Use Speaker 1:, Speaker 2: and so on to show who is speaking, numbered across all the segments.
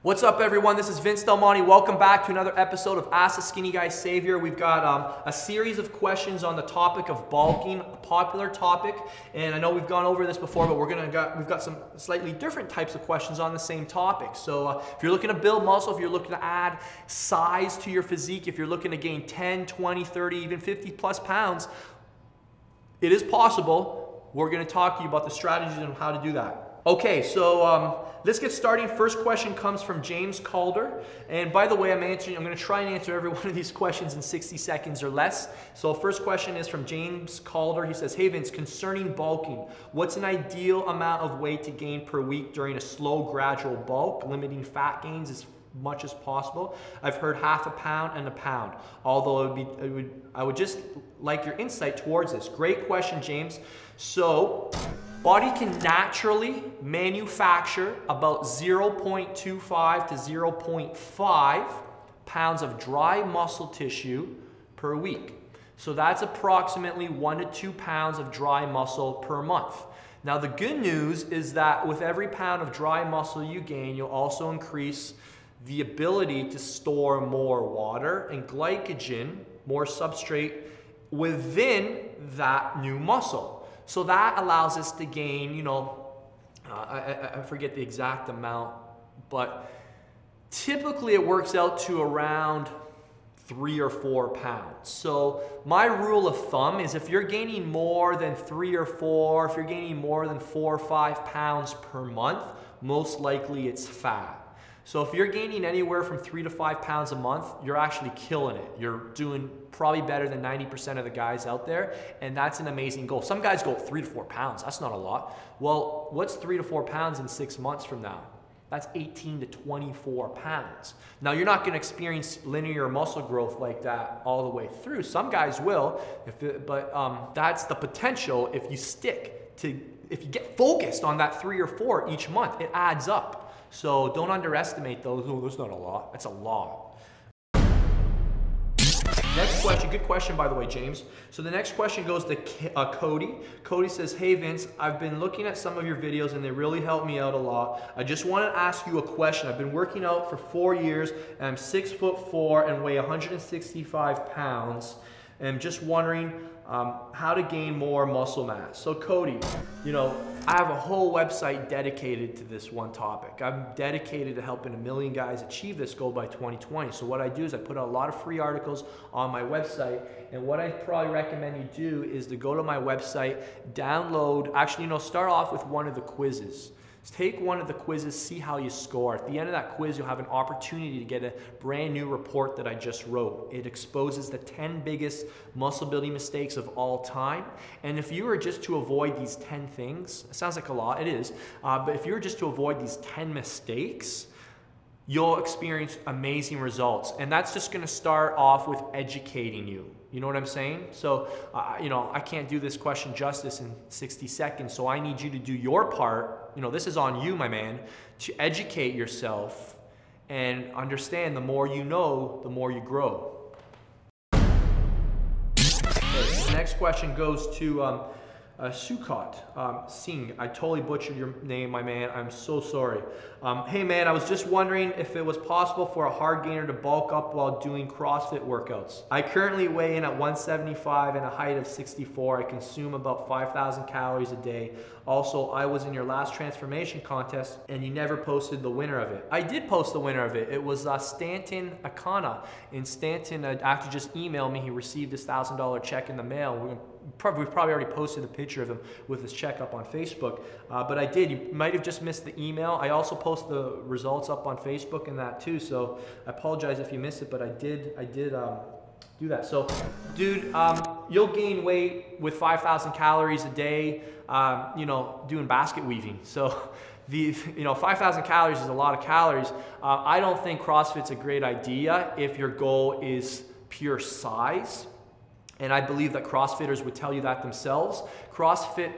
Speaker 1: What's up, everyone? This is Vince Del Monte. Welcome back to another episode of Ask the Skinny Guy Savior. We've got a series of questions on the topic of bulking, a popular topic, and I know we've gone over this before, but we've got some slightly different types of questions on the same topic. So if you're looking to build muscle, if you're looking to add size to your physique, if you're looking to gain 10, 20, 30, even 50 plus pounds, it is possible. We're going to talk to you about the strategies on how to do that. Okay, so let's get started. First question comes from James Calder. And by the way, I'm going to try and answer every one of these questions in 60 seconds or less. So first question is from James Calder. He says, hey Vince, concerning bulking, what's an ideal amount of weight to gain per week during a slow, gradual bulk, limiting fat gains as much as possible? I've heard half a pound and a pound, although I would just like your insight towards this. Great question, James. So, body can naturally manufacture about 0.25 to 0.5 pounds of dry muscle tissue per week. So that's approximately 1 to 2 pounds of dry muscle per month. Now the good news is that with every pound of dry muscle you gain, you'll also increase the ability to store more water and glycogen, more substrate within that new muscle. So that allows us to gain, I forget the exact amount, but typically it works out to around 3 or 4 pounds. So my rule of thumb is if you're gaining more than 3 or 4, if you're gaining more than 4 or 5 pounds per month, most likely it's fat. So if you're gaining anywhere from 3 to 5 pounds a month, you're actually killing it. You're doing probably better than 90% of the guys out there, and that's an amazing goal. Some guys go 3 to 4 pounds, that's not a lot. Well, what's 3 to 4 pounds in 6 months from now? That's 18 to 24 pounds. Now, you're not gonna experience linear muscle growth like that all the way through. Some guys will, but that's the potential if you if you get focused on that 3 or 4 each month, it adds up. So don't underestimate those. Oh, that's not a lot. That's a lot. Next question, good question by the way, James. So the next question goes to Cody. Cody says, hey Vince, I've been looking at some of your videos and they really helped me out a lot. I just want to ask you a question. I've been working out for 4 years and I'm 6'4" and weigh 165 pounds. And I'm just wondering how to gain more muscle mass. So Cody, I have a whole website dedicated to this one topic. I'm dedicated to helping 1 million guys achieve this goal by 2020. So what I do is I put out a lot of free articles on my website, and what I probably recommend you do is to go to my website, download, start off with one of the quizzes. Take one of the quizzes, see how you score. At the end of that quiz, you'll have an opportunity to get a brand new report that I just wrote. It exposes the 10 biggest muscle building mistakes of all time. And if you were just to avoid these 10 things, it sounds like a lot, it is, but if you were just to avoid these 10 mistakes, you'll experience amazing results. And that's just gonna start off with educating you. You know what I'm saying? So, I can't do this question justice in 60 seconds, so I need you to do your part. This is on you, my man, to educate yourself and understand the more you know, the more you grow. Okay, the next question goes to Sukot Singh. I totally butchered your name, my man. I'm so sorry. Hey man, I was just wondering if it was possible for a hard gainer to bulk up while doing CrossFit workouts. I currently weigh in at 175 and a height of 64. I consume about 5,000 calories a day. Also, I was in your last transformation contest and you never posted the winner of it. I did post the winner of it. It was Stanton Akana. And Stanton actually just emailed me. He received his $1,000 check in the mail. We've probably already posted a picture of him with his check up on Facebook, but I did. You might have just missed the email. I also post the results up on Facebook and that too, so I apologize if you missed it, but I did do that. So, dude, you'll gain weight with 5,000 calories a day, doing basket weaving. So, 5,000 calories is a lot of calories. I don't think CrossFit's a great idea if your goal is pure size. And I believe that CrossFitters would tell you that themselves. CrossFit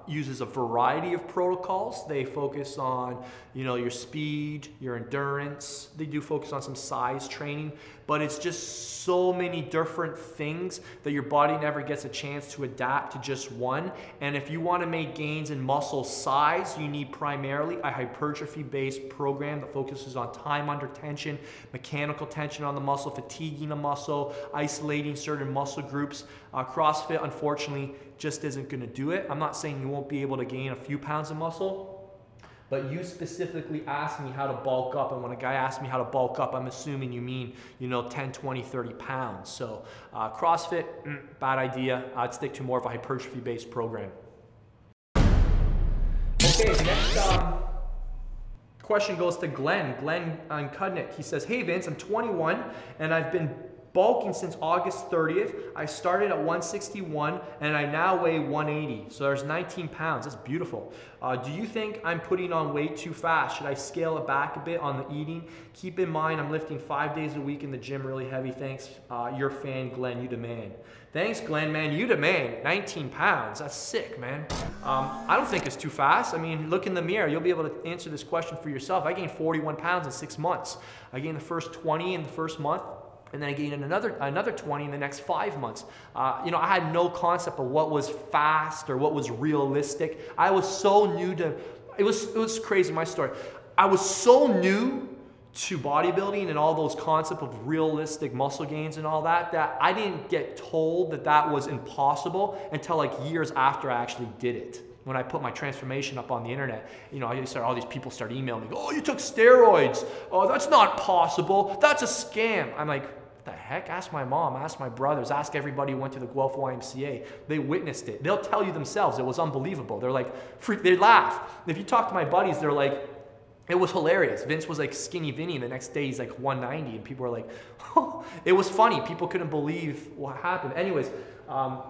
Speaker 1: uses a variety of protocols. They focus on, your speed, your endurance. They do focus on some size training, but it's just so many different things that your body never gets a chance to adapt to just one. And if you want to make gains in muscle size, you need primarily a hypertrophy-based program that focuses on time under tension, mechanical tension on the muscle, fatiguing the muscle, isolating certain muscle groups. CrossFit, unfortunately, just isn't going to do it. I'm not saying you won't be able to gain a few pounds of muscle, but you specifically asked me how to bulk up, and when a guy asks me how to bulk up, I'm assuming you mean, 10, 20, 30 pounds. So CrossFit, bad idea. I'd stick to more of a hypertrophy-based program. Okay, next question goes to Glenn. Glenn Kudnick. He says, hey Vince, I'm 21 and I've been bulking since August 30th. I started at 161 and I now weigh 180. So there's 19 pounds. That's beautiful. Do you think I'm putting on weight too fast? Should I scale it back a bit on the eating? Keep in mind, I'm lifting 5 days a week in the gym really heavy. Thanks. Your fan, Glenn, you demand. Thanks, Glenn, man. You demand 19 pounds. That's sick, man. I don't think it's too fast. I mean, look in the mirror. You'll be able to answer this question for yourself. I gained 41 pounds in 6 months. I gained the first 20 in the first month, and then I gained another 20 in the next 5 months. I had no concept of what was fast or what was realistic. I was so new to, it was crazy, my story. I was so new to bodybuilding and all those concepts of realistic muscle gains and all that, that I didn't get told that that was impossible until like years after I actually did it. When I put my transformation up on the internet, all these people start emailing me, oh, you took steroids. Oh, that's not possible. That's a scam. I'm like, what the heck? Ask my mom, ask my brothers, ask everybody who went to the Guelph YMCA. They witnessed it. They'll tell you themselves it was unbelievable. They're like, they laugh. If you talk to my buddies, they're like, it was hilarious. Vince was like skinny Vinny, and the next day he's like 190, and people were like, oh. It was funny. People couldn't believe what happened. Anyways, I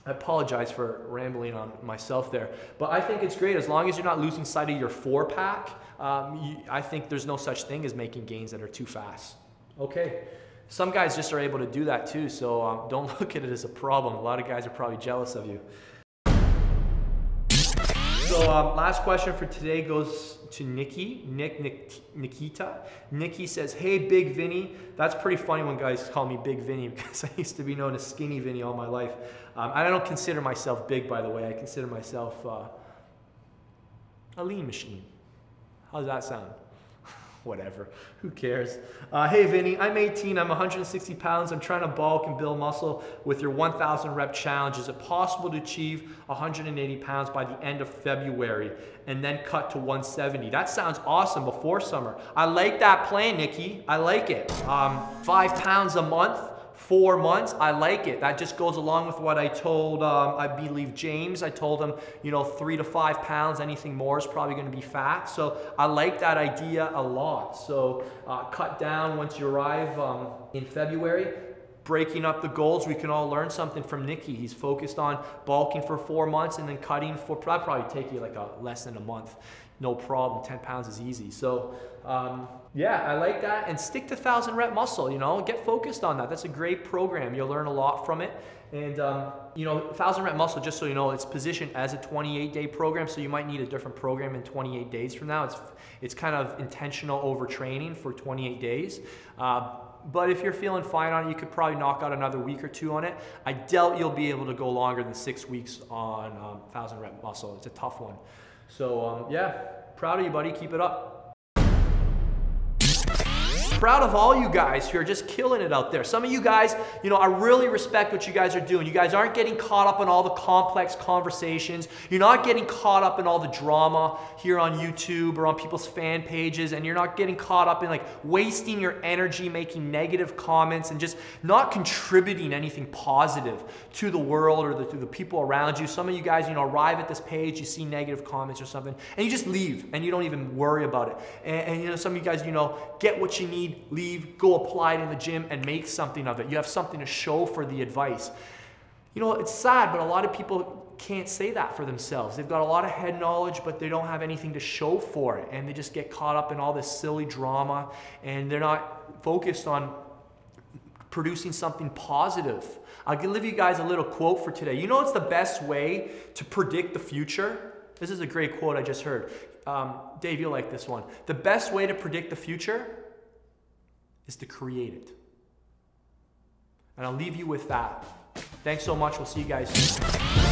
Speaker 1: apologize for rambling on myself there, but I think it's great as long as you're not losing sight of your 4-pack. I think there's no such thing as making gains that are too fast. Okay, some guys just are able to do that too, so don't look at it as a problem. A lot of guys are probably jealous of you. So last question for today goes to Nikita. Nikki says, hey, Big Vinny. That's pretty funny when guys call me Big Vinny because I used to be known as Skinny Vinny all my life. I don't consider myself big, by the way. I consider myself a lean machine. How's that sound? Whatever, who cares? Hey Vinny, I'm 18, I'm 160 pounds, I'm trying to bulk and build muscle with your 1,000 rep challenge. Is it possible to achieve 180 pounds by the end of February and then cut to 170? That sounds awesome before summer. I like that plan, Nikki, I like it. 5 pounds a month, 4 months, I like it. That just goes along with what I told, I believe James. I told him, 3 to 5 pounds, anything more is probably gonna be fat. So I like that idea a lot. So cut down once you arrive in February. Breaking up the goals, we can all learn something from Nicky. He's focused on bulking for 4 months and then cutting for, probably take you like less than a month. No problem, 10 pounds is easy. So yeah, I like that. And stick to 1,000 rep muscle, get focused on that. That's a great program. You'll learn a lot from it. And 1,000 rep muscle, just so you know, it's positioned as a 28-day program. So you might need a different program in 28 days from now. It's kind of intentional overtraining for 28 days. But if you're feeling fine on it, you could probably knock out another week or 2 on it. I doubt you'll be able to go longer than 6 weeks on 1,000 rep muscle. It's a tough one. So yeah, proud of you, buddy. Keep it up. Proud of all you guys who are just killing it out there. Some of you guys, I really respect what you guys are doing. You guys aren't getting caught up in all the complex conversations. You're not getting caught up in all the drama here on YouTube or on people's fan pages, and you're not getting caught up in like wasting your energy making negative comments and just not contributing anything positive to the world or to the people around you. Some of you guys, arrive at this page, you see negative comments or something, and you just leave and you don't even worry about it. And some of you guys, get what you need, leave, go apply it in the gym and make something of it. You have something to show for the advice. It's sad, but a lot of people can't say that for themselves. They've got a lot of head knowledge, but they don't have anything to show for it. And they just get caught up in all this silly drama, and they're not focused on producing something positive. I'll give you guys a little quote for today. You know what's the best way to predict the future? This is a great quote I just heard. Dave, you'll like this one. The best way to predict the future is to create it. And I'll leave you with that. Thanks so much. We'll see you guys soon.